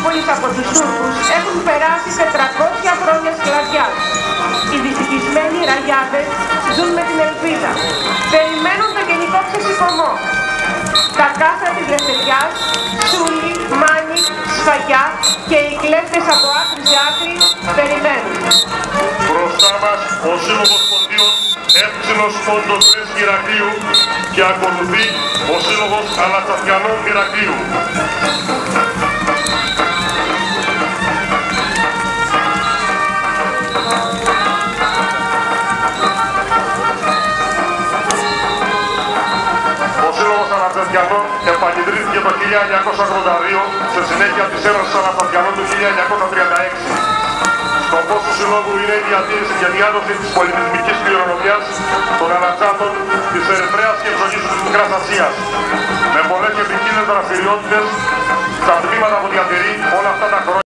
Τρίπολης από τους Τούρκους έχουν περάσει 400 χρόνια σκλαβιάς. Οι δυστυχισμένοι ραγιάδες ζουν με την ελπίδα. Περιμένουν το γενικό ξεσηκωμό. Τα κάστρα της Λευτεριάς, Σούλη, Μάνη, Σφαγιά και οι κλέφτες από άκρη σε άκρη περιμένουν. Μπροστά μας ο Σύλλογος Ποντίων Εύξηνος Πόντος Πρέσβη Ηρακλείου και ακολουθεί ο Σύλλογος Αλασσατιανών Ηρακλείου. Ο Σύλλογος Αλασσατιανών επανειδρύθηκε το 1982 σε συνέχεια της Ένωσης Αλασσατιανών του 1936. Σκοπός του Συλλόγου είναι η διατήρηση και διάδοση της πολιτισμικής κληρονομιάς των Αλασσάτων, της Ερυθρέας και Εξωγήσου της Μικράς Ασίας. Με πολλές και ποικίλες δραστηριότητες στα τμήματα που διατηρεί όλα αυτά τα χρόνια.